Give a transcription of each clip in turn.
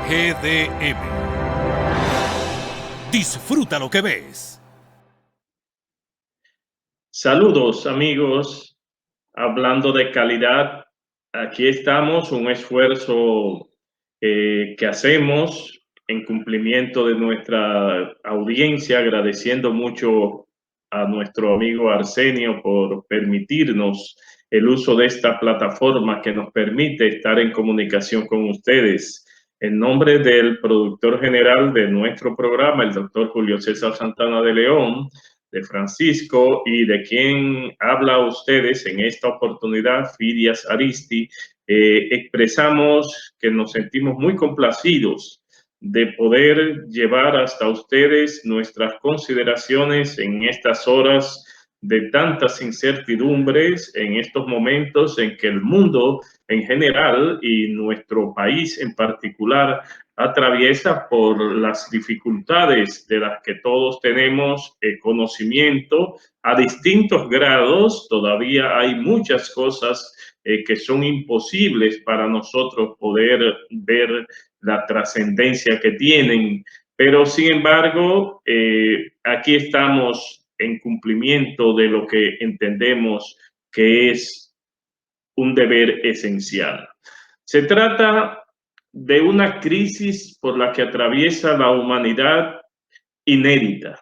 GDM. Disfruta lo que ves. Saludos amigos, hablando de calidad, aquí estamos, un esfuerzo que hacemos en cumplimiento de nuestra audiencia, agradeciendo mucho a nuestro amigo Arsenio por permitirnos el uso de esta plataforma que nos permite estar en comunicación con ustedes. En nombre del productor general de nuestro programa, el doctor Julio César Santana de León, de Francisco y de quien habla a ustedes en esta oportunidad, Fidias Aristi, expresamos que nos sentimos muy complacidos de poder llevar hasta ustedes nuestras consideraciones en estas horas de tantas incertidumbres, en estos momentos en que el mundo en general y nuestro país en particular atraviesa por las dificultades de las que todos tenemos conocimiento a distintos grados. Todavía hay muchas cosas que son imposibles para nosotros poder ver la trascendencia que tienen, pero sin embargo, aquí estamos en cumplimiento de lo que entendemos que es un deber esencial. Se trata de una crisis por la que atraviesa la humanidad inédita.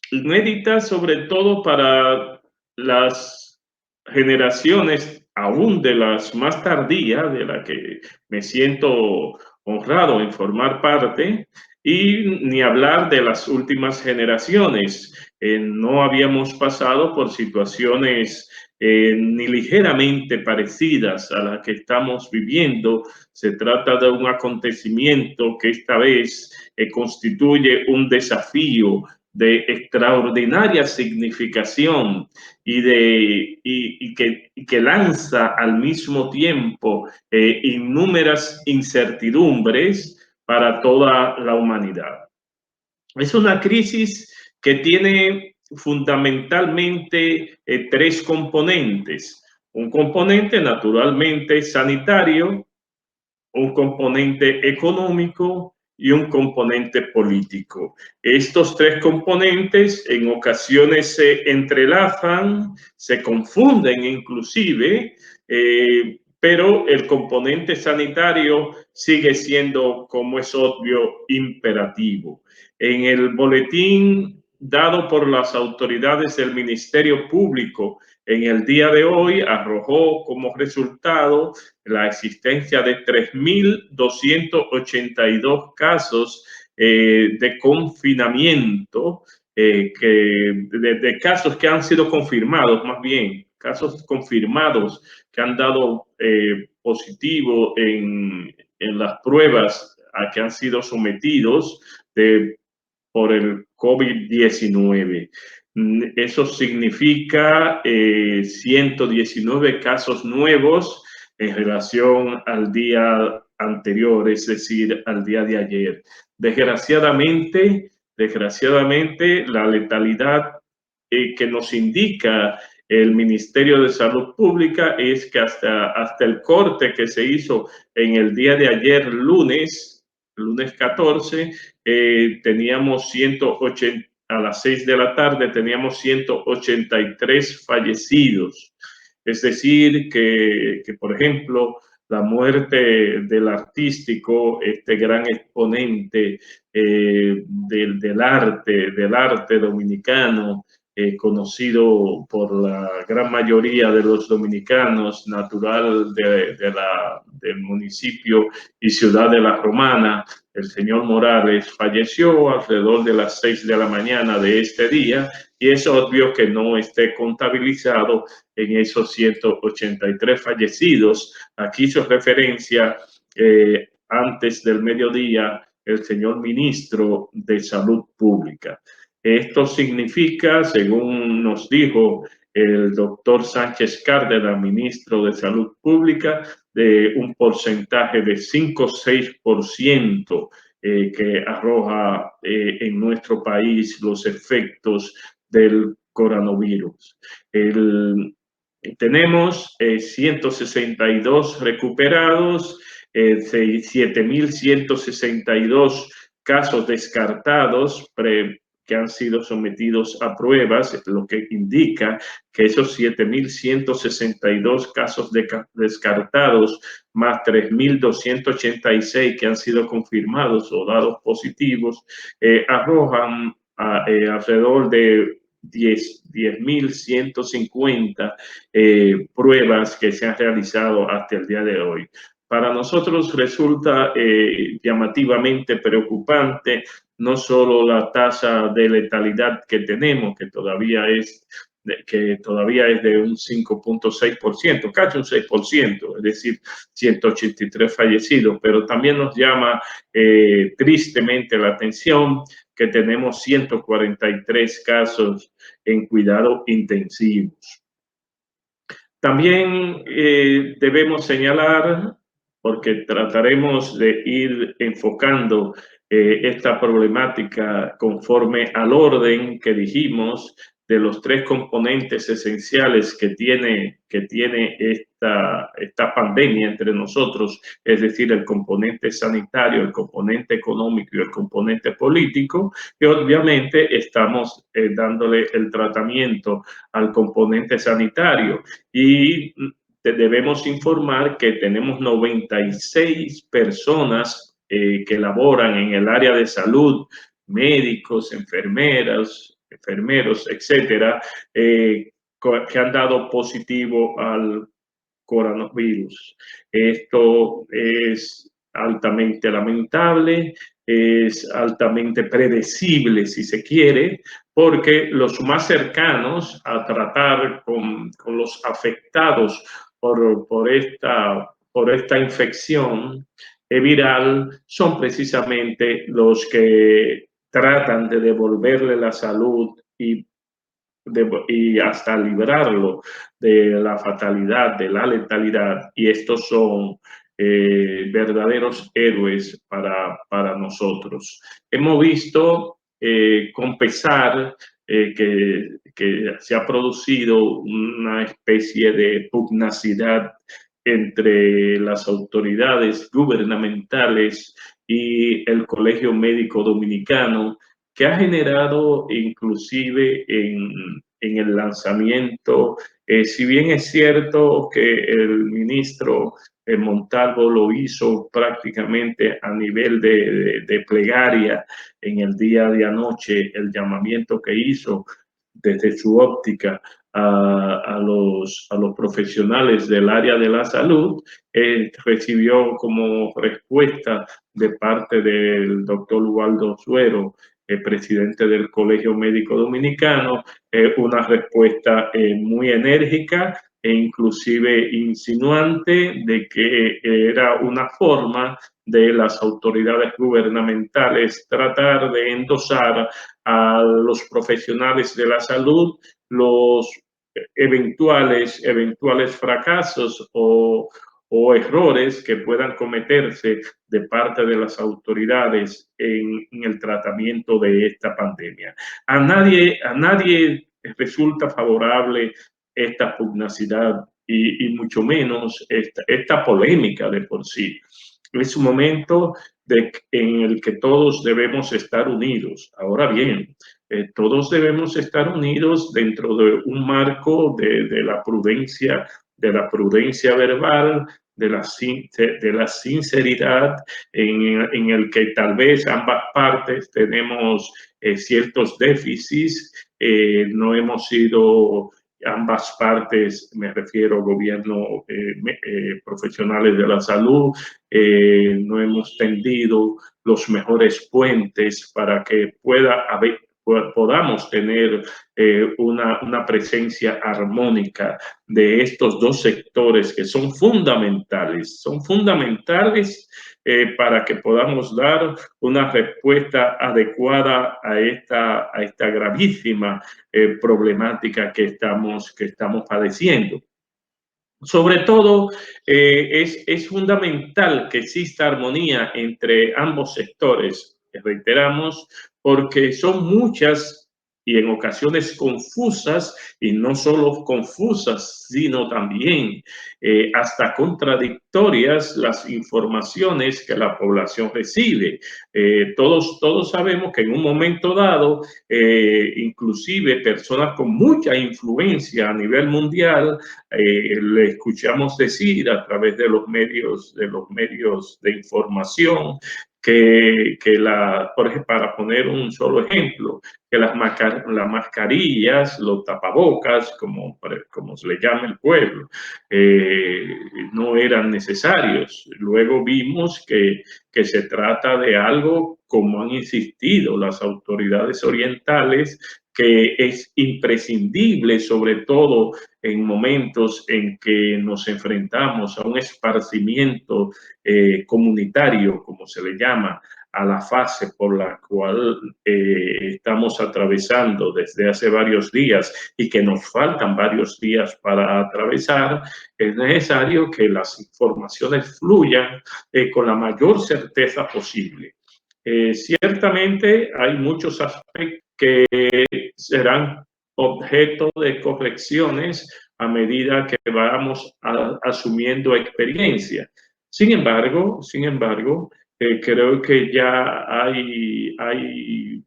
Inédita sobre todo para las generaciones, aún de las más tardías, de la que me siento honrado en formar parte, y ni hablar de las últimas generaciones. No habíamos pasado por situaciones ni ligeramente parecidas a las que estamos viviendo. Se trata de un acontecimiento que esta vez constituye un desafío de extraordinaria significación y que lanza al mismo tiempo innúmeras incertidumbres para toda la humanidad. Es una crisis que tiene fundamentalmente tres componentes. Un componente naturalmente sanitario, un componente económico y un componente político. Estos tres componentes en ocasiones se entrelazan, se confunden inclusive, pero el componente sanitario sigue siendo, como es obvio, imperativo. En el boletín dado por las autoridades del Ministerio Público en el día de hoy arrojó como resultado la existencia de 3.282 casos de confinamiento, de casos que han sido confirmados, más bien, casos confirmados que han dado positivo en las pruebas a que han sido sometidos por el COVID-19. Eso significa 119 casos nuevos en relación al día anterior, es decir, al día de ayer. Desgraciadamente, la letalidad que nos indica el Ministerio de Salud Pública es que hasta el corte que se hizo en el día de ayer, lunes 14, teníamos 180, a las 6 de la tarde teníamos 183 fallecidos. Es decir, por ejemplo, la muerte del artístico, este gran exponente del arte dominicano, conocido por la gran mayoría de los dominicanos, natural del municipio y ciudad de La Romana, el señor Morales, falleció alrededor de las 6 de la mañana de este día, y es obvio que no esté contabilizado en esos 183 fallecidos. Aquí hizo referencia antes del mediodía el señor ministro de Salud Pública. Esto significa, según nos dijo el doctor Sánchez Cárdenas, ministro de Salud Pública, de un porcentaje de 5 o 6% que arroja en nuestro país los efectos del coronavirus. Tenemos 162 recuperados, 7.162 casos descartados que han sido sometidos a pruebas, lo que indica que esos 7.162 casos descartados más 3.286 que han sido confirmados o dados positivos, arrojan alrededor de 10.150 pruebas que se han realizado hasta el día de hoy. Para nosotros resulta llamativamente preocupante no solo la tasa de letalidad que tenemos, que todavía es de un 5.6%, casi un 6%, es decir, 183 fallecidos, pero también nos llama tristemente la atención que tenemos 143 casos en cuidados intensivos. También debemos señalar, porque trataremos de ir enfocando esta problemática conforme al orden que dijimos de los tres componentes esenciales que tiene esta pandemia entre nosotros, es decir, el componente sanitario, el componente económico y el componente político, y obviamente estamos dándole el tratamiento al componente sanitario. Y debemos informar que tenemos 96 personas que laboran en el área de salud, médicos, enfermeros, etcétera, que han dado positivo al coronavirus. Esto es altamente lamentable, es altamente predecible, si se quiere, porque los más cercanos a tratar con los afectados por esta infección viral son precisamente los que tratan de devolverle la salud y hasta librarlo de la fatalidad, de la letalidad, y estos son verdaderos héroes para nosotros. Hemos visto con pesar que se ha producido una especie de pugnacidad entre las autoridades gubernamentales y el Colegio Médico Dominicano, que ha generado inclusive en el lanzamiento, si bien es cierto que el ministro Montalvo lo hizo prácticamente a nivel de plegaria en el día de anoche, el llamamiento que hizo desde su óptica a los profesionales del área de la salud, recibió como respuesta de parte del doctor Waldo Suero, el presidente del Colegio Médico Dominicano, una respuesta muy enérgica e inclusive insinuante de que era una forma de las autoridades gubernamentales tratar de endosar a los profesionales de la salud los eventuales fracasos o errores que puedan cometerse de parte de las autoridades en el tratamiento de esta pandemia. A nadie resulta favorable esta pugnacidad y mucho menos esta polémica de por sí. Es un momento en el que todos debemos estar unidos. Ahora bien, todos debemos estar unidos dentro de un marco de la prudencia verbal, de la sinceridad, en el que tal vez ambas partes tenemos ciertos déficits, no hemos sido ambas partes, me refiero gobierno, profesionales de la salud, no hemos tendido los mejores puentes para que podamos tener una presencia armónica de estos dos sectores que son fundamentales para que podamos dar una respuesta adecuada a esta gravísima problemática que estamos padeciendo. Sobre todo, es fundamental que exista armonía entre ambos sectores, reiteramos, porque son muchas y en ocasiones confusas, y no solo confusas, sino también hasta contradictorias las informaciones que la población recibe. Todos sabemos que en un momento dado, inclusive personas con mucha influencia a nivel mundial, le escuchamos decir a través de los medios de información por ejemplo, para poner un solo ejemplo, que las mascarillas, los tapabocas, como se le llama el pueblo, no eran necesarios. Luego vimos que se trata de algo, como han insistido las autoridades orientales, que es imprescindible, sobre todo en momentos en que nos enfrentamos a un esparcimiento comunitario, como se le llama, a la fase por la cual estamos atravesando desde hace varios días y que nos faltan varios días para atravesar. Es necesario que las informaciones fluyan con la mayor certeza posible. Ciertamente hay muchos aspectos que serán objeto de correcciones a medida que vamos asumiendo experiencia. Sin embargo, creo que ya hay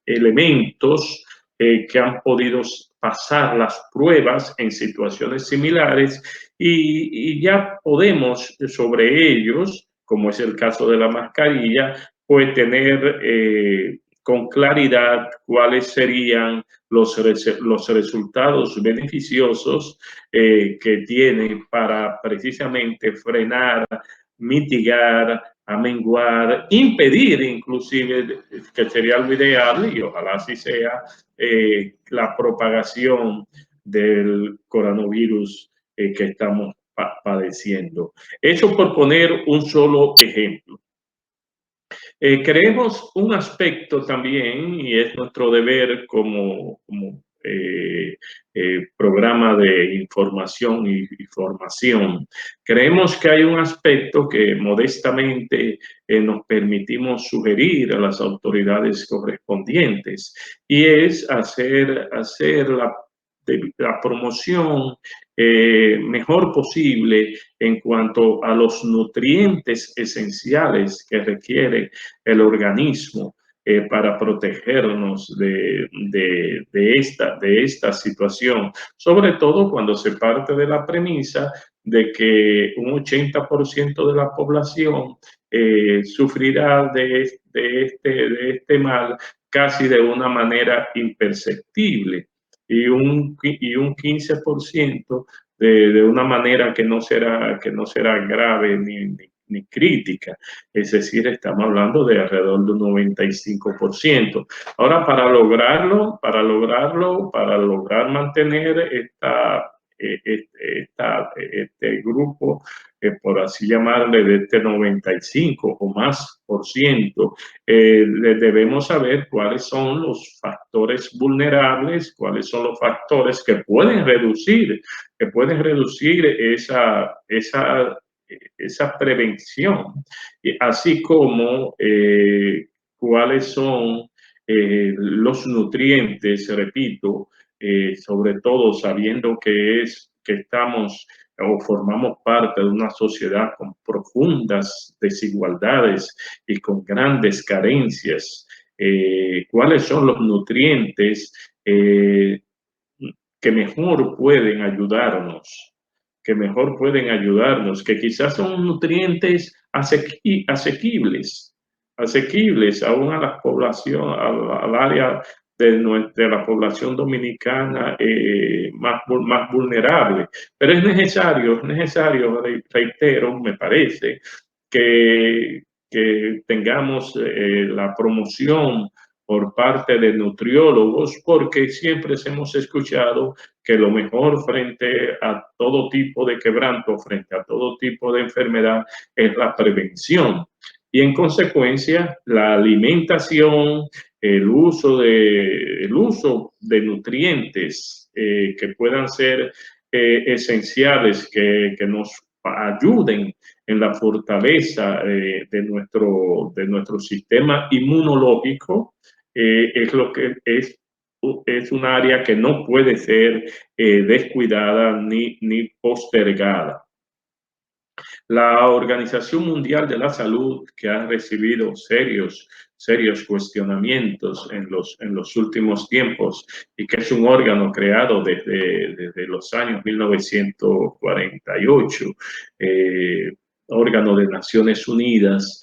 elementos que han podido pasar las pruebas en situaciones similares y ya podemos sobre ellos, como es el caso de la mascarilla, pues tener con claridad cuáles serían los resultados beneficiosos que tiene para precisamente frenar, mitigar, amenguar, impedir inclusive, que sería lo ideal y ojalá así sea, la propagación del coronavirus que estamos padeciendo. Eso por poner un solo ejemplo. Creemos un aspecto también, y es nuestro deber como programa de información y formación. Creemos que hay un aspecto que modestamente nos permitimos sugerir a las autoridades correspondientes, y es hacer la promoción mejor posible en cuanto a los nutrientes esenciales que requiere el organismo para protegernos de esta situación, sobre todo cuando se parte de la premisa de que un 80% de la población sufrirá de este mal casi de una manera imperceptible y un 15% de una manera que no será grave ni crítica. Es decir, estamos hablando de alrededor de un 95%. Ahora, para lograr mantener este grupo, por así llamarle, de este 95 o más por ciento, debemos saber cuáles son los factores vulnerables, cuáles son los factores que pueden reducir esa prevención, así como cuáles son los nutrientes, repito, sobre todo sabiendo que estamos o formamos parte de una sociedad con profundas desigualdades y con grandes carencias. ¿Cuáles son los nutrientes que mejor pueden ayudarnos? Que quizás son nutrientes asequibles aún a la población, al área de la población dominicana más vulnerable. Pero es necesario, reitero, me parece, que tengamos la promoción por parte de nutriólogos, porque siempre hemos escuchado que lo mejor frente a todo tipo de quebranto, frente a todo tipo de enfermedad, es la prevención. Y en consecuencia, la alimentación, el uso de nutrientes que puedan ser esenciales, que nos ayuden en la fortaleza de nuestro sistema inmunológico, es lo que es es un área que no puede ser descuidada ni postergada. La Organización Mundial de la Salud, que ha recibido serios cuestionamientos en los últimos tiempos y que es un órgano creado desde los años 1948, órgano de Naciones Unidas,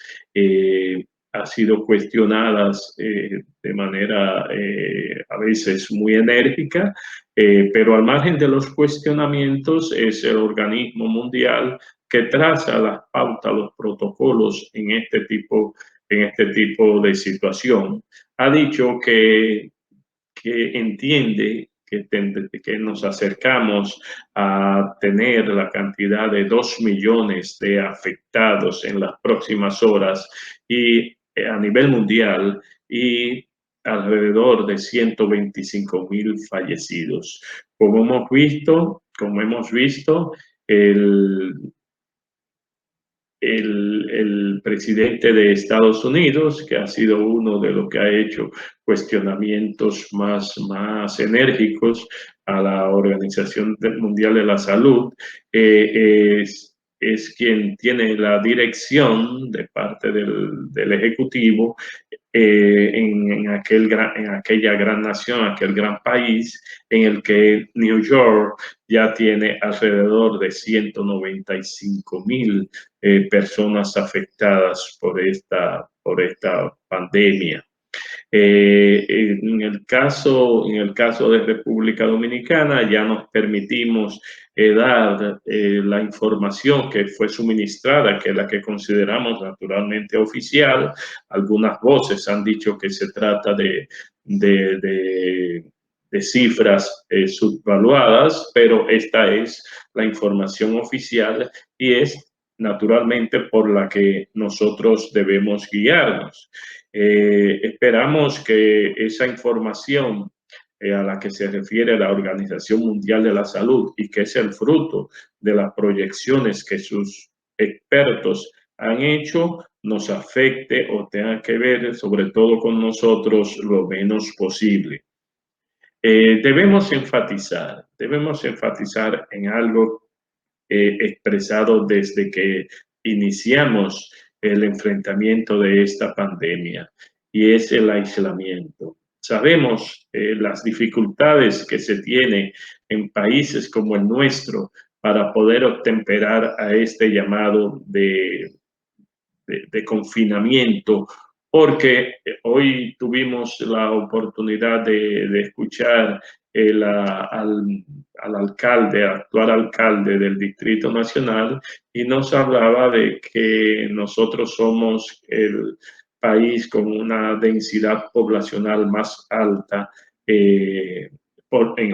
ha sido cuestionadas de manera a veces muy enérgica, pero al margen de los cuestionamientos es el organismo mundial que traza las pautas, los protocolos en este tipo de situación. Ha dicho que entiende que nos acercamos a tener la cantidad de 2 millones de afectados en las próximas horas y a nivel mundial y alrededor de 125.000 fallecidos. Como hemos visto, el, el presidente de Estados Unidos, que ha sido uno de los que ha hecho cuestionamientos más enérgicos a la Organización Mundial de la Salud, es quien tiene la dirección de parte del Ejecutivo en aquella gran nación, aquel gran país, en el que New York ya tiene alrededor de 195.000 personas afectadas por esta pandemia. En el caso de República Dominicana ya nos permitimos dar la información que fue suministrada, que es la que consideramos naturalmente oficial. Algunas voces han dicho que se trata de, de, de cifras subvaluadas, pero esta es la información oficial y es naturalmente por la que nosotros debemos guiarnos. Esperamos que esa información a la que se refiere la Organización Mundial de la Salud y que es el fruto de las proyecciones que sus expertos han hecho, nos afecte o tenga que ver sobre todo con nosotros lo menos posible. Debemos enfatizar en algo expresado desde que iniciamos el enfrentamiento de esta pandemia y es el aislamiento. Sabemos las dificultades que se tienen en países como el nuestro para poder obtemperar a este llamado de confinamiento, porque hoy tuvimos la oportunidad de escuchar al alcalde, actual alcalde del Distrito Nacional, y nos hablaba de que nosotros somos el país con una densidad poblacional más alta en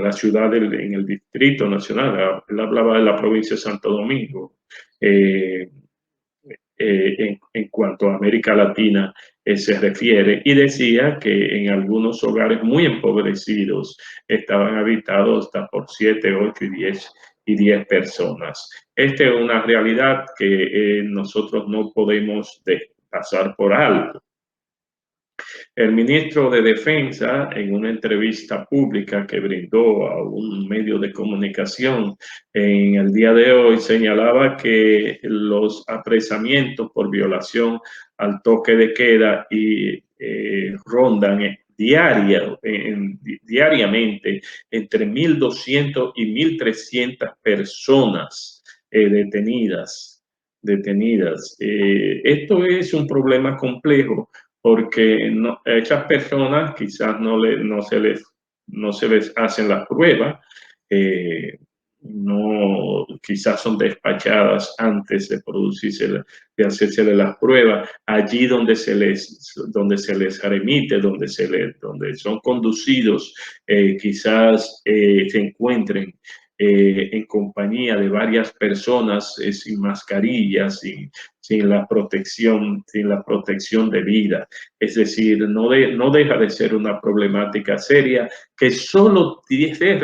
la ciudad, en el Distrito Nacional. Él hablaba de la provincia de Santo Domingo. En cuanto a América Latina se refiere, y decía que en algunos hogares muy empobrecidos estaban habitados hasta por 7, 8 y 10 personas. Esta es una realidad que nosotros no podemos pasar por alto. El ministro de Defensa, en una entrevista pública que brindó a un medio de comunicación en el día de hoy, señalaba que los apresamientos por violación al toque de queda y rondan diariamente entre 1.200 y 1.300 personas detenidas. Esto es un problema complejo porque estas personas quizás no se les hacen las pruebas, quizás son despachadas antes de de hacerse las pruebas, allí donde donde se les remite, donde son conducidos, quizás se encuentren en compañía de varias personas sin mascarillas, sin la protección debida. Es decir, no deja de ser una problemática seria que solo se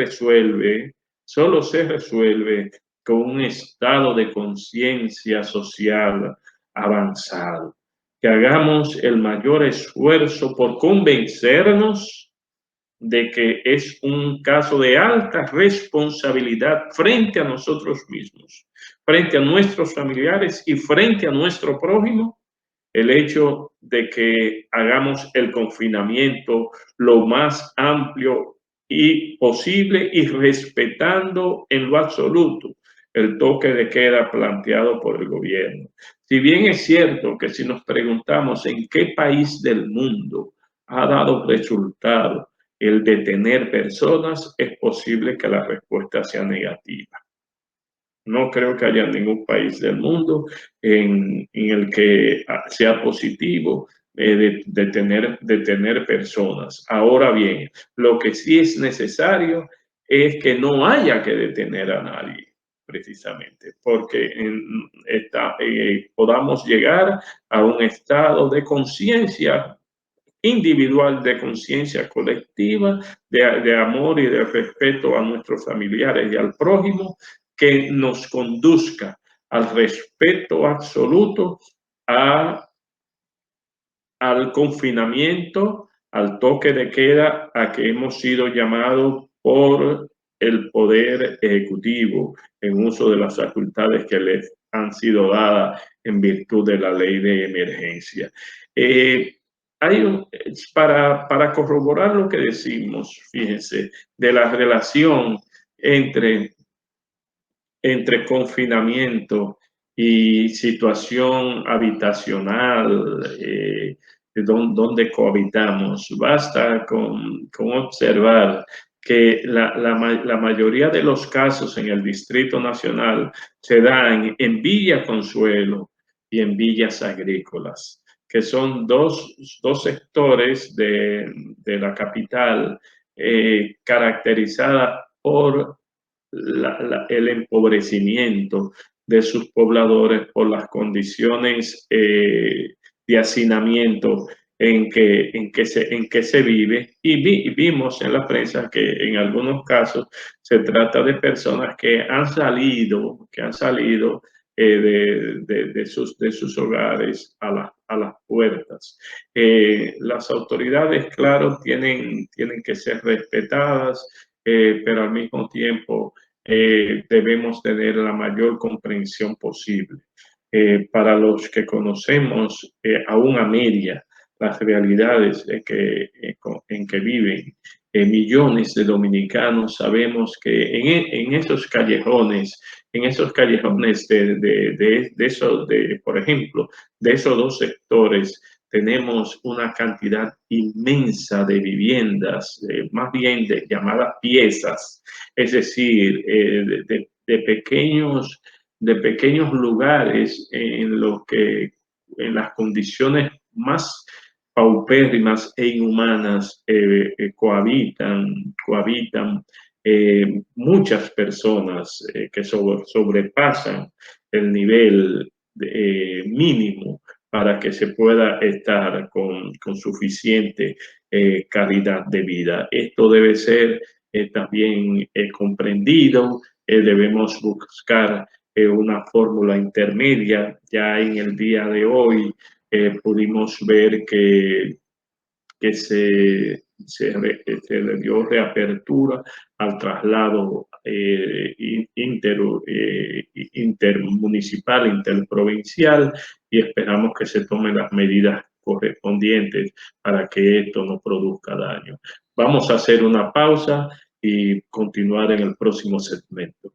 resuelve con un estado de conciencia social avanzado. Que hagamos el mayor esfuerzo por convencernos de que es un caso de alta responsabilidad frente a nosotros mismos, frente a nuestros familiares y frente a nuestro prójimo, el hecho de que hagamos el confinamiento lo más amplio y posible y respetando en lo absoluto el toque de queda planteado por el gobierno. Si bien es cierto que si nos preguntamos en qué país del mundo ha dado resultado el detener personas, es posible que la respuesta sea negativa. No creo que haya ningún país del mundo en el que sea positivo detener personas. Ahora bien, lo que sí es necesario es que no haya que detener a nadie, precisamente, porque podamos llegar a un estado de conciencia individual, de conciencia colectiva, de amor y de respeto a nuestros familiares y al prójimo, que nos conduzca al respeto absoluto, al confinamiento, al toque de queda a que hemos sido llamados por el Poder Ejecutivo en uso de las facultades que les han sido dadas en virtud de la ley de emergencia. Para corroborar lo que decimos, fíjense, de la relación entre confinamiento y situación habitacional, donde cohabitamos. Basta con observar que la mayoría de los casos en el Distrito Nacional se dan en Villa Consuelo y en villas agrícolas, que son dos sectores de la capital caracterizada por el empobrecimiento de sus pobladores por las condiciones de hacinamiento en que se vive, y vimos en la prensa que en algunos casos se trata de personas que han salido de sus hogares a las puertas. Las autoridades, claro, tienen que ser respetadas, pero al mismo tiempo debemos tener la mayor comprensión posible. Para los que conocemos aún a media las realidades en que viven millones de dominicanos, sabemos que en esos callejones, por ejemplo, de esos dos sectores, tenemos una cantidad inmensa de viviendas, más bien llamadas piezas, es decir, de pequeños lugares en los que en las condiciones más paupérrimas e inhumanas cohabitan muchas personas que sobrepasan el nivel mínimo para que se pueda estar con suficiente calidad de vida. Esto debe ser también comprendido. Debemos buscar una fórmula intermedia. Ya en el día de hoy pudimos ver que se le dio reapertura al traslado intermunicipal, interprovincial, y esperamos que se tomen las medidas correspondientes para que esto no produzca daño. Vamos a hacer una pausa y continuar en el próximo segmento.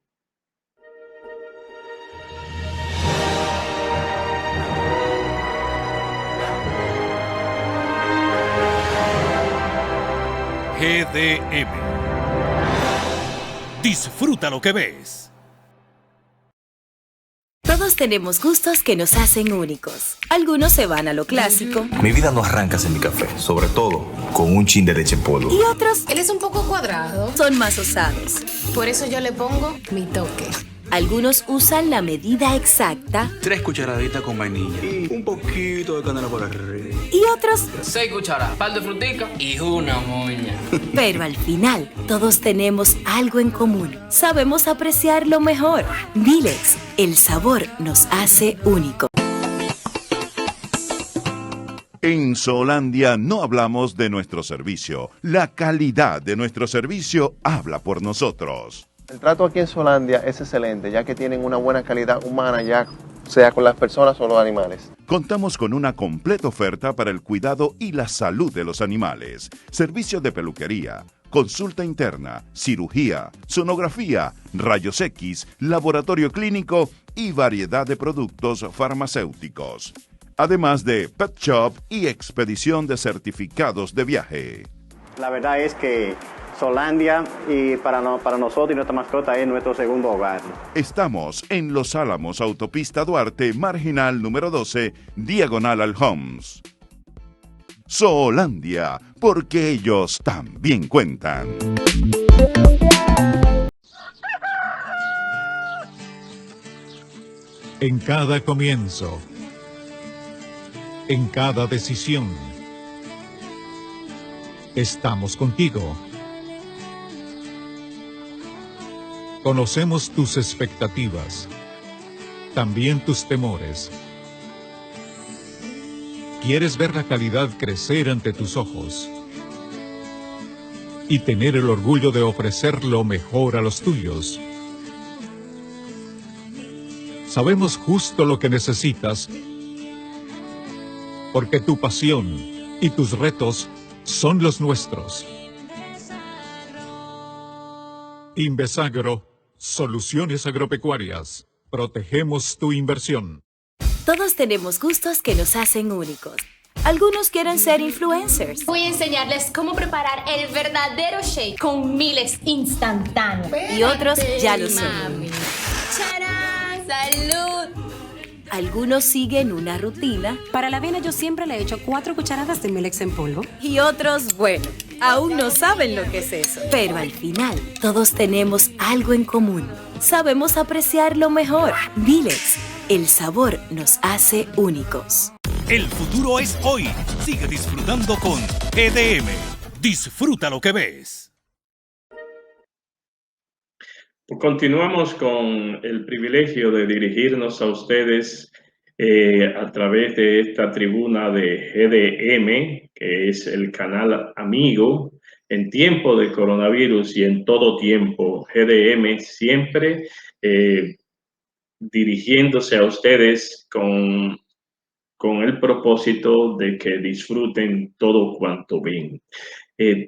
GDM. Disfruta lo que ves. Todos tenemos gustos que nos hacen únicos. Algunos se van a lo clásico. Mi vida no arranca sin mi café, sobre todo con un chin de leche en polvo. Y otros, él es un poco cuadrado, son más osados. Por eso yo le pongo mi toque. Algunos usan la medida exacta. 3 cucharaditas con vainilla y un poquito de canela por arriba. Y otros, 6 cucharadas, par de frutica y una moña. Pero al final, todos tenemos algo en común. Sabemos apreciar lo mejor. Dilex, el sabor nos hace único. En Zoolandia no hablamos de nuestro servicio. La calidad de nuestro servicio habla por nosotros. El trato aquí en Zoolandia es excelente, ya que tienen una buena calidad humana, ya sea con las personas o los animales. Contamos con una completa oferta para el cuidado y la salud de los animales. Servicios de peluquería, consulta interna, cirugía, sonografía, rayos X, laboratorio clínico y variedad de productos farmacéuticos. Además de pet shop y expedición de certificados de viaje. La verdad es que Zoolandia y para nosotros y nuestra mascota es nuestro segundo hogar. Estamos en Los Álamos, Autopista Duarte, Marginal número 12, diagonal al Homs. Zoolandia, porque ellos también cuentan. En cada comienzo, en cada decisión, estamos contigo. Conocemos tus expectativas, también tus temores. Quieres ver la calidad crecer ante tus ojos y tener el orgullo de ofrecer lo mejor a los tuyos. Sabemos justo lo que necesitas, porque tu pasión y tus retos son los nuestros. Invesagro, soluciones agropecuarias. Protegemos tu inversión. Todos tenemos gustos que nos hacen únicos. Algunos quieren ser influencers. Voy a enseñarles cómo preparar el verdadero shake con miles instantáneos. Y otros ya lo son. ¡Charán! ¡Salud! Algunos siguen una rutina. Para la avena yo siempre le echo 4 cucharadas de Milex en polvo. Y otros, bueno, aún no saben lo que es eso. Pero al final, todos tenemos algo en común. Sabemos apreciar lo mejor. Milex, el sabor nos hace únicos. El futuro es hoy. Sigue disfrutando con GDM. Disfruta lo que ves. Continuamos con el privilegio de dirigirnos a ustedes a través de esta tribuna de GDM, que es el canal amigo en tiempo de coronavirus y en todo tiempo. GDM siempre dirigiéndose a ustedes con el propósito de que disfruten todo cuanto ven.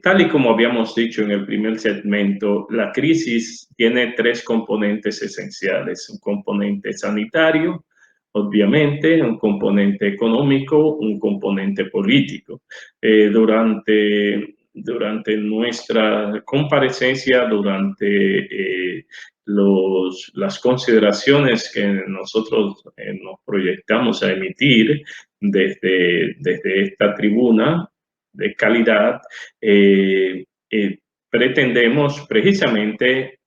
Tal y como habíamos dicho en el primer segmento, la crisis tiene 3 componentes esenciales. Un componente sanitario, obviamente, un componente económico, un componente político. Durante nuestra comparecencia, durante las consideraciones que nosotros nos proyectamos a emitir desde esta tribuna de calidad, pretendemos precisamente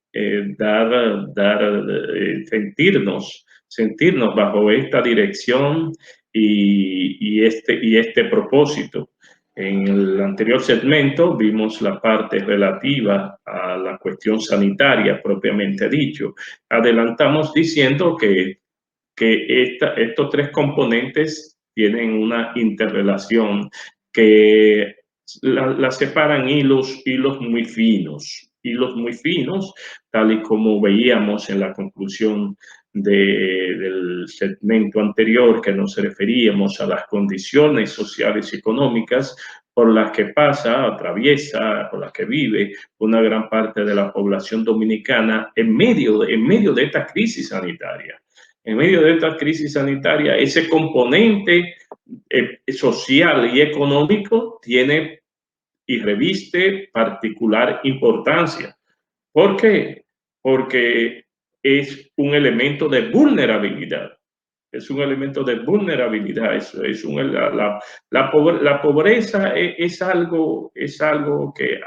sentirnos bajo esta dirección y este propósito. En el anterior segmento vimos la parte relativa a la cuestión sanitaria propiamente dicho. Adelantamos diciendo que estos 3 componentes tienen una interrelación que la separan hilos muy finos, tal y como veíamos en la conclusión del segmento anterior, que nos referíamos a las condiciones sociales y económicas por las que atraviesa, por las que vive una gran parte de la población dominicana en medio de esta crisis sanitaria. En medio de esta crisis sanitaria, ese componente social y económico tiene y reviste particular importancia. ¿Por qué? Porque es un elemento de vulnerabilidad. Es un elemento de vulnerabilidad. La pobreza es algo que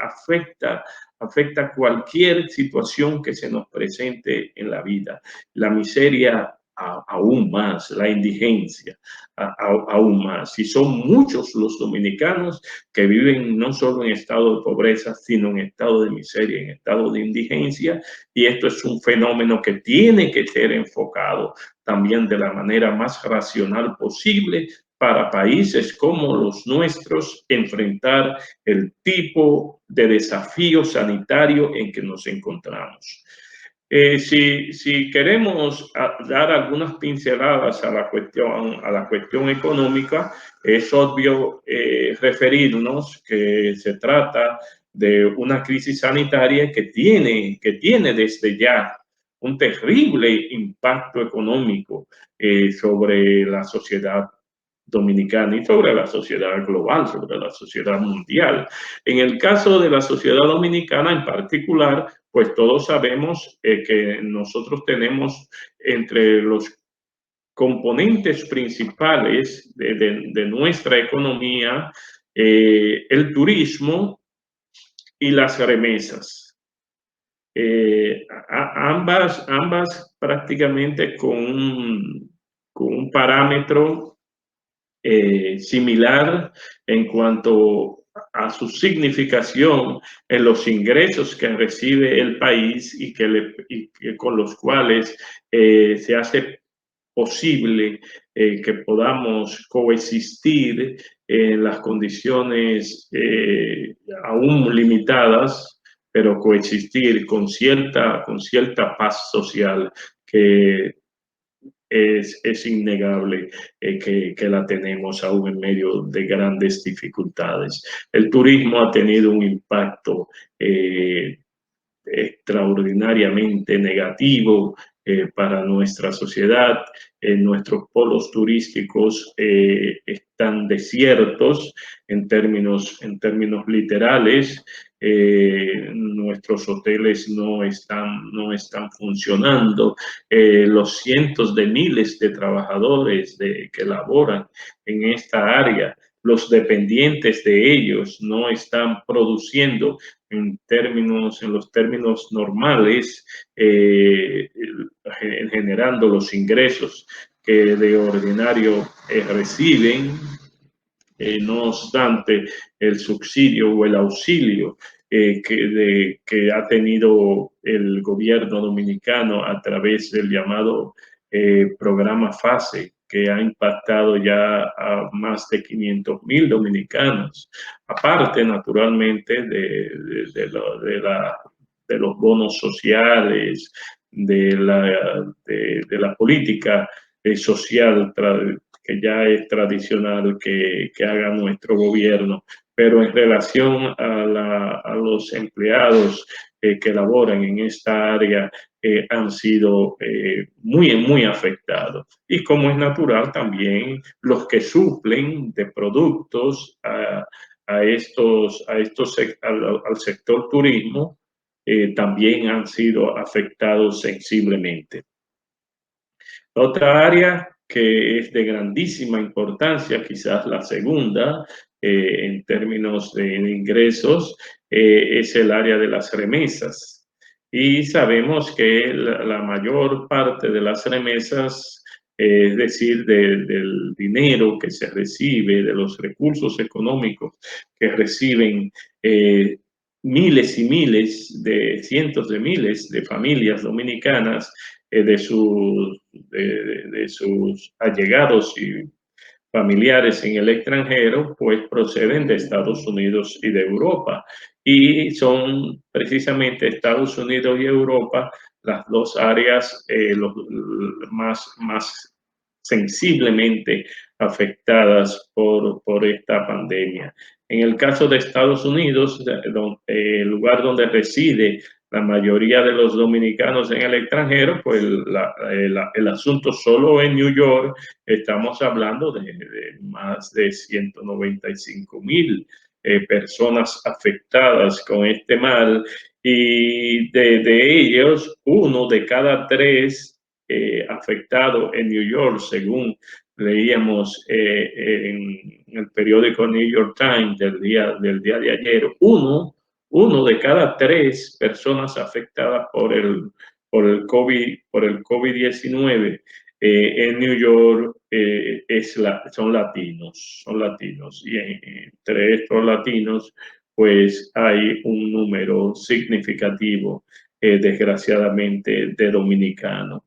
afecta cualquier situación que se nos presente en la vida. La miseria aún más, la indigencia aún más. Y son muchos los dominicanos que viven no solo en estado de pobreza, sino en estado de miseria, en estado de indigencia. Y esto es un fenómeno que tiene que ser enfocado también de la manera más racional posible para países como los nuestros enfrentar el tipo de desafío sanitario en que nos encontramos. Si queremos dar algunas pinceladas a la cuestión económica, es obvio referirnos que se trata de una crisis sanitaria que tiene desde ya un terrible impacto económico sobre la sociedad dominicana y sobre la sociedad global, sobre la sociedad mundial. En el caso de la sociedad dominicana en particular, pues todos sabemos que nosotros tenemos entre los componentes principales de nuestra economía el turismo y las remesas. Ambas prácticamente con un parámetro similar en cuanto a su significación en los ingresos que recibe el país y que con los cuales se hace posible que podamos coexistir en las condiciones aún limitadas, pero coexistir con cierta paz social que es innegable que la tenemos aún en medio de grandes dificultades. El turismo ha tenido un impacto extraordinariamente negativo para nuestra sociedad. Nuestros polos turísticos están desiertos en términos literales. Nuestros hoteles no están funcionando. Los cientos de miles de trabajadores que laboran en esta área, los dependientes de ellos no están produciendo en los términos normales, generando los ingresos que de ordinario reciben. No obstante, el subsidio o el auxilio que ha tenido el gobierno dominicano a través del llamado programa FASE, que ha impactado ya a más de 500,000 dominicanos, aparte naturalmente de los bonos sociales, de la política social que ya es tradicional que haga nuestro gobierno, pero en relación a los empleados que laboran en esta área han sido muy afectados. Y como es natural, también los que suplen de productos al sector turismo también han sido afectados sensiblemente. Otra área que es de grandísima importancia, quizás la segunda en términos de ingresos, es el área de las remesas. Y sabemos que la mayor parte de las remesas, es decir, del dinero que se recibe, de los recursos económicos que reciben miles y miles, cientos de miles de familias dominicanas, de sus allegados y familiares en el extranjero, pues proceden de Estados Unidos y de Europa. Y son precisamente Estados Unidos y Europa las dos áreas más sensiblemente afectadas por esta pandemia. En el caso de Estados Unidos, el lugar donde reside la mayoría de los dominicanos en el extranjero, pues el asunto solo en New York, estamos hablando de más de 195,000 personas afectadas con este mal, y de ellos, 1 de cada 3 afectados en New York, según leíamos en el periódico New York Times del día de ayer. Uno de cada 3 personas afectadas por el COVID-19 en New York son latinos. Y entre estos latinos, pues hay un número significativo, desgraciadamente, de dominicanos.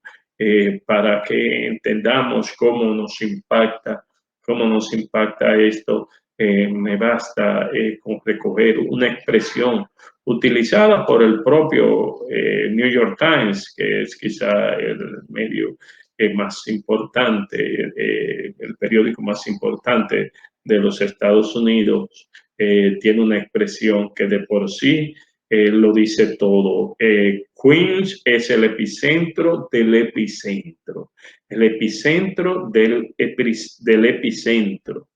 Para que entendamos cómo nos impacta cómo nos impacta esto. Me basta con recoger una expresión utilizada por el propio New York Times, que es quizá el medio más importante, el periódico más importante de los Estados Unidos. Tiene una expresión que de por sí lo dice todo. Queens es el epicentro del epicentro, el epicentro del epicentro.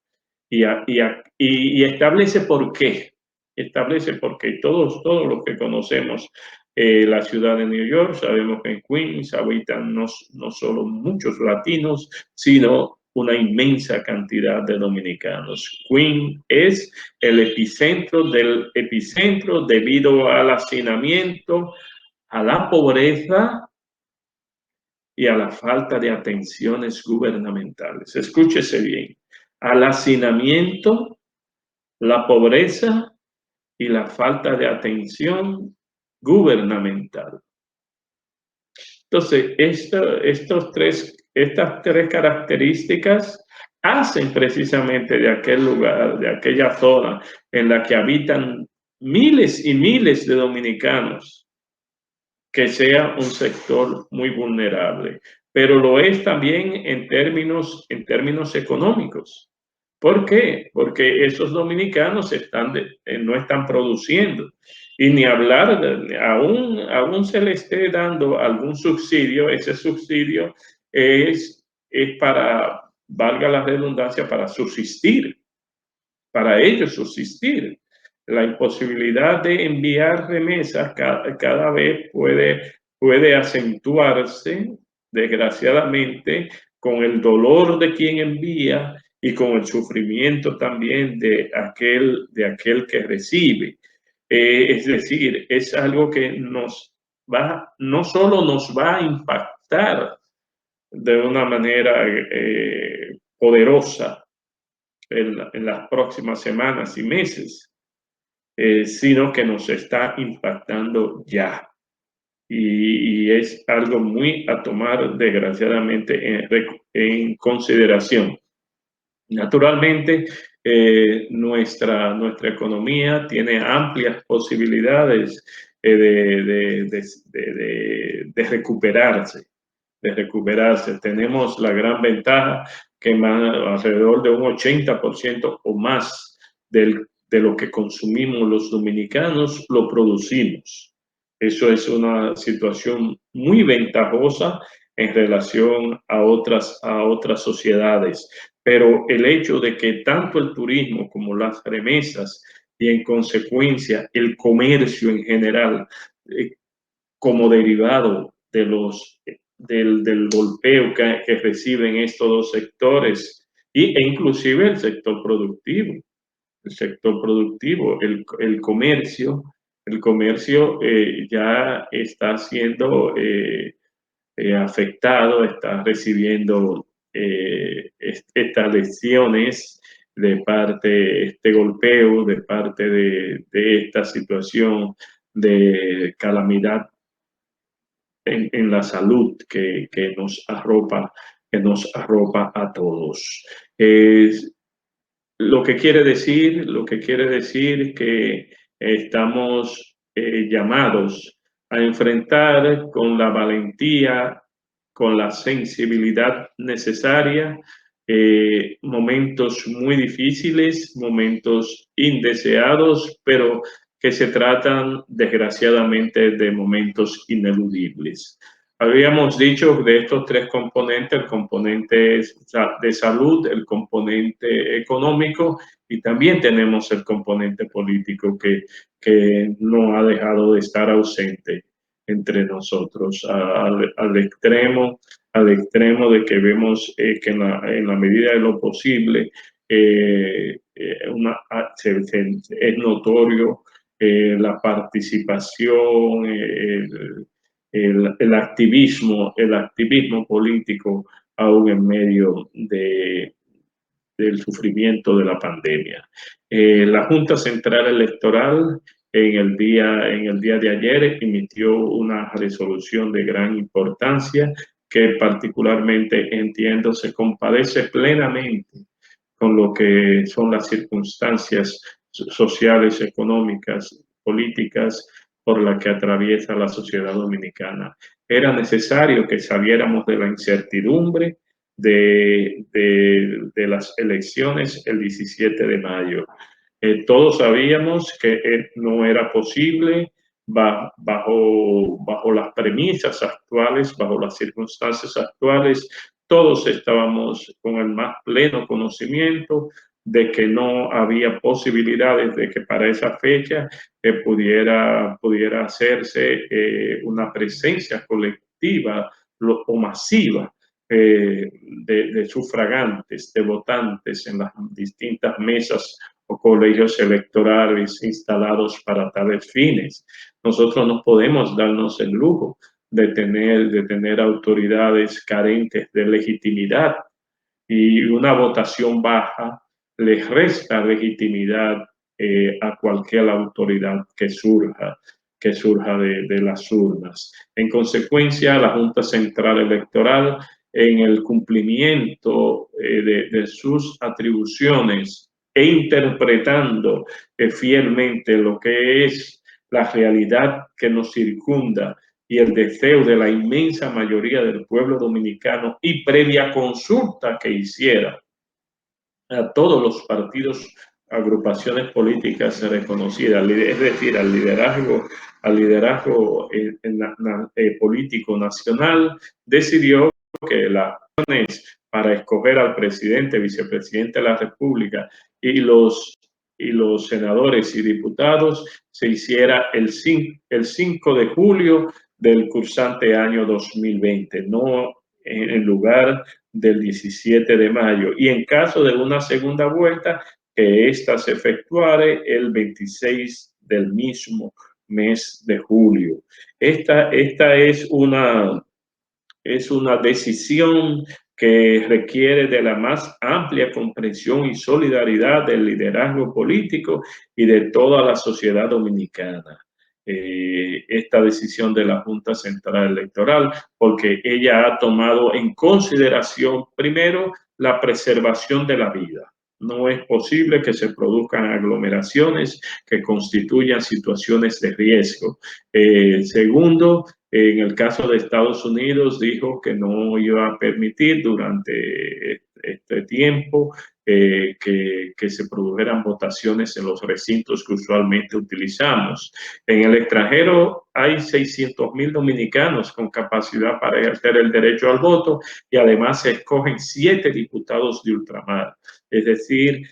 Y establece por qué. Establece por qué. Todos los que conocemos la ciudad de New York sabemos que en Queens habitan no solo muchos latinos, sino una inmensa cantidad de dominicanos. Queens es el epicentro del epicentro debido al hacinamiento, a la pobreza y a la falta de atenciones gubernamentales. Escúchese bien. Al hacinamiento, la pobreza y la falta de atención gubernamental. Entonces, estas tres características hacen precisamente de aquel lugar, de aquella zona en la que habitan miles y miles de dominicanos, que sea un sector muy vulnerable, pero lo es también en términos económicos. ¿Por qué? Porque esos dominicanos no están produciendo. Y ni hablar, aún se le esté dando algún subsidio, ese subsidio es para, valga la redundancia, para subsistir, para ellos subsistir. La imposibilidad de enviar remesas cada vez puede acentuarse, desgraciadamente, con el dolor de quien envía y con el sufrimiento también de aquel que recibe. Es decir, es algo que no solo nos va a impactar de una manera poderosa en las próximas semanas y meses, sino que nos está impactando ya. Y es algo muy a tomar, desgraciadamente, en consideración. Naturalmente, nuestra economía tiene amplias posibilidades de recuperarse. Tenemos la gran ventaja que alrededor de un 80% o más de lo que consumimos los dominicanos lo producimos. Eso es una situación muy ventajosa en relación a otras sociedades. Pero el hecho de que tanto el turismo como las remesas y en consecuencia el comercio en general, como derivado del golpeo que reciben estos dos sectores e inclusive el sector productivo. El comercio ya está siendo afectado, está recibiendo estas lecciones de parte, este golpeo, de parte de esta situación de calamidad en la salud que nos arropa a todos. Lo que quiere decir que estamos llamados a enfrentar con la valentía, con la sensibilidad necesaria, momentos muy difíciles, momentos indeseados, pero que se tratan desgraciadamente de momentos ineludibles. Habíamos dicho de estos tres componentes, el componente de salud, el componente económico y también tenemos el componente político que no ha dejado de estar ausente entre nosotros, al extremo de que vemos que en la medida de lo posible es notorio la participación, el activismo político aún en medio del sufrimiento de la pandemia. La Junta Central Electoral en el día de ayer emitió una resolución de gran importancia que particularmente entiendo se compadece plenamente con lo que son las circunstancias sociales, económicas, políticas por las que atraviesa la sociedad dominicana. Era necesario que saliéramos de la incertidumbre de las elecciones el 17 de mayo. Todos sabíamos que no era posible bajo las premisas actuales, bajo las circunstancias actuales. Todos estábamos con el más pleno conocimiento de que no había posibilidades de que para esa fecha pudiera hacerse una presencia colectiva o masiva de sufragantes, de votantes en las distintas mesas o colegios electorales instalados para tales fines. Nosotros no podemos darnos el lujo de tener autoridades carentes de legitimidad, y una votación baja les resta legitimidad a cualquier autoridad que surja de las urnas. En consecuencia, la Junta Central Electoral, en el cumplimiento de sus atribuciones e interpretando fielmente lo que es la realidad que nos circunda y el deseo de la inmensa mayoría del pueblo dominicano, y previa consulta que hiciera a todos los partidos, agrupaciones políticas reconocidas, es decir, al liderazgo político nacional, decidió que las elecciones para escoger al presidente, vicepresidente de la República y los senadores y diputados se hiciera el 5 de julio del cursante año 2020, no en lugar del 17 de mayo. Y en caso de una segunda vuelta, que ésta se efectuare el 26 del mismo mes de julio. Esta es una decisión que requiere de la más amplia comprensión y solidaridad del liderazgo político y de toda la sociedad dominicana. Esta decisión de la Junta Central Electoral, porque ella ha tomado en consideración primero la preservación de la vida. No es posible que se produzcan aglomeraciones que constituyan situaciones de riesgo. Segundo, en el caso de Estados Unidos, dijo que no iba a permitir durante este tiempo que se produjeran votaciones en los recintos que usualmente utilizamos. En el extranjero hay 600,000 dominicanos con capacidad para ejercer el derecho al voto, y además se escogen 7 diputados de ultramar. Es decir,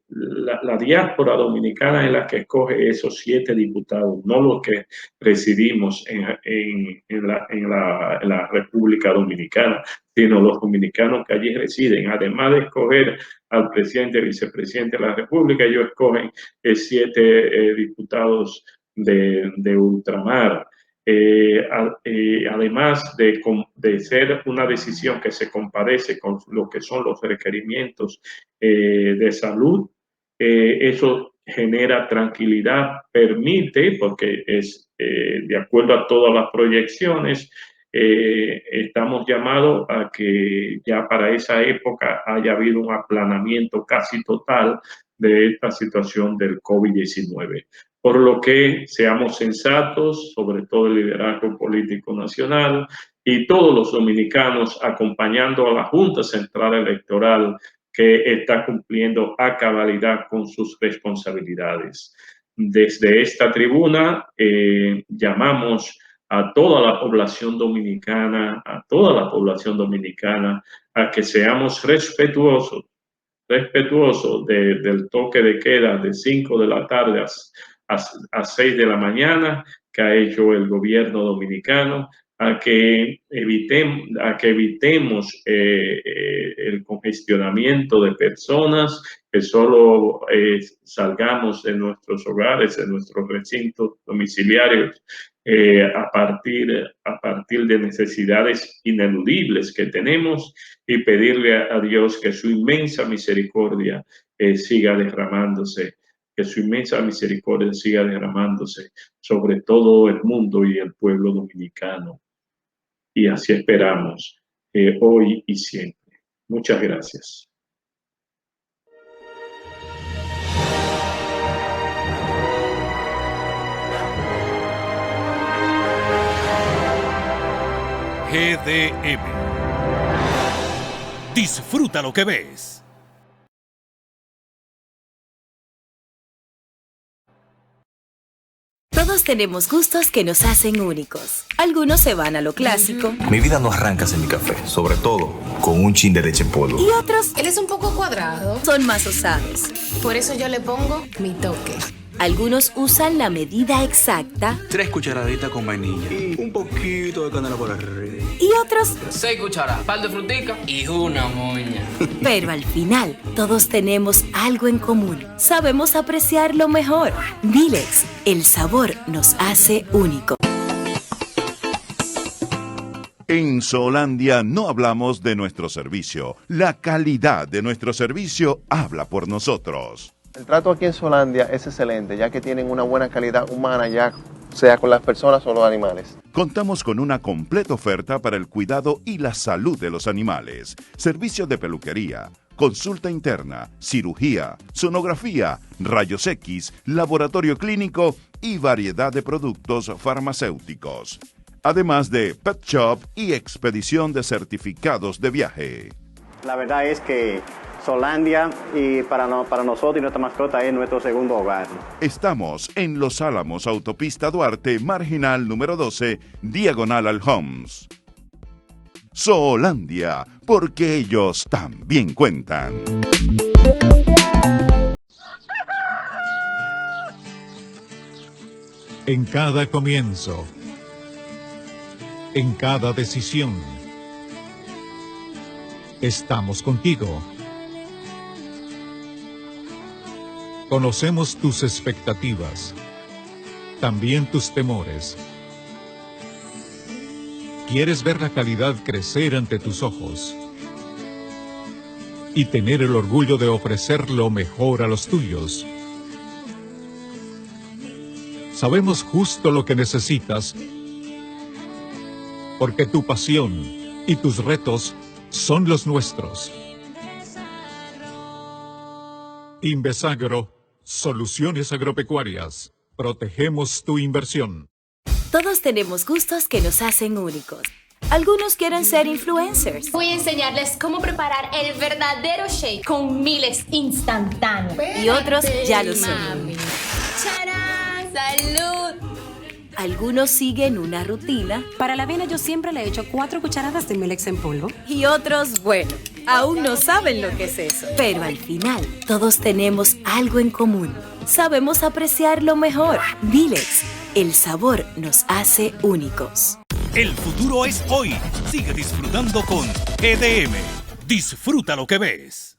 la diáspora dominicana es la que escoge esos 7 diputados, no los que residimos en la República Dominicana, sino los dominicanos que allí residen. Además de escoger al presidente y vicepresidente de la República, ellos escogen 7 diputados de ultramar. Además de ser una decisión que se compadece con lo que son los requerimientos de salud, eso genera tranquilidad, permite, porque es de acuerdo a todas las proyecciones, estamos llamados a que ya para esa época haya habido un aplanamiento casi total de esta situación del COVID-19. Por lo que seamos sensatos, sobre todo el liderazgo político nacional y todos los dominicanos, acompañando a la Junta Central Electoral, que está cumpliendo a cabalidad con sus responsabilidades. Desde esta tribuna llamamos a toda la población dominicana, a que seamos respetuosos del toque de queda de 5 de la tarde a 6 de la mañana que ha hecho el gobierno dominicano, a que evitemos el congestionamiento de personas, que solo salgamos de nuestros hogares, de nuestros recintos domiciliarios, a partir de necesidades ineludibles que tenemos, y pedirle a Dios que su inmensa misericordia siga derramándose, sobre todo el mundo y el pueblo dominicano. Y así esperamos hoy y siempre. Muchas gracias. GDM. Disfruta lo que ves. Todos tenemos gustos que nos hacen únicos. Algunos se van a lo clásico. Mi vida no arranca sin mi café, sobre todo con un chin de leche en polvo. Y otros Él es un poco cuadrado. son más osados. Por eso yo le pongo mi toque. Algunos usan la medida exacta 3 cucharaditas con vainilla. Y un poquito de canela por arriba. y otros, 6 cucharadas, par de frutica y una moña. pero al final todos tenemos algo en común. Sabemos apreciar lo mejor. Dilex, el sabor nos hace único. En Solandia no hablamos de nuestro servicio. La calidad de nuestro servicio habla por nosotros. El trato aquí en Solandia es excelente, ya que tienen una buena calidad humana, ya sea con las personas o los animales. Contamos con una completa oferta para el cuidado y la salud de los animales. Servicios de peluquería, consulta interna, cirugía, sonografía, rayos X, laboratorio clínico y variedad de productos farmacéuticos. Además de pet shop y expedición de certificados de viaje. La verdad es que Solandia y para nosotros y nuestra mascota es nuestro segundo hogar. Estamos en Los Álamos, Autopista Duarte, Marginal número 12, diagonal al Homs. Solandia, porque ellos también cuentan. En cada comienzo, en cada decisión, estamos contigo. Conocemos tus expectativas, también tus temores. Quieres ver la calidad crecer ante tus ojos y tener el orgullo de ofrecer lo mejor a los tuyos. Sabemos justo lo que necesitas, porque tu pasión y tus retos son los nuestros. Invesagro, soluciones agropecuarias. Protegemos tu inversión. Todos tenemos gustos que nos hacen únicos. Algunos quieren ser influencers. Voy a enseñarles cómo preparar el verdadero shake con miles instantáneos. Y otros ya lo son. Mami. ¡Charán! ¡Salud! Algunos siguen una rutina. Para la avena yo siempre le echo 4 cucharadas de Milex en polvo. Y otros, bueno, aún no saben lo que es eso. Pero al final, todos tenemos algo en común. Sabemos apreciar lo mejor. Dilex, el sabor nos hace únicos. El futuro es hoy. Sigue disfrutando con GDM. Disfruta lo que ves.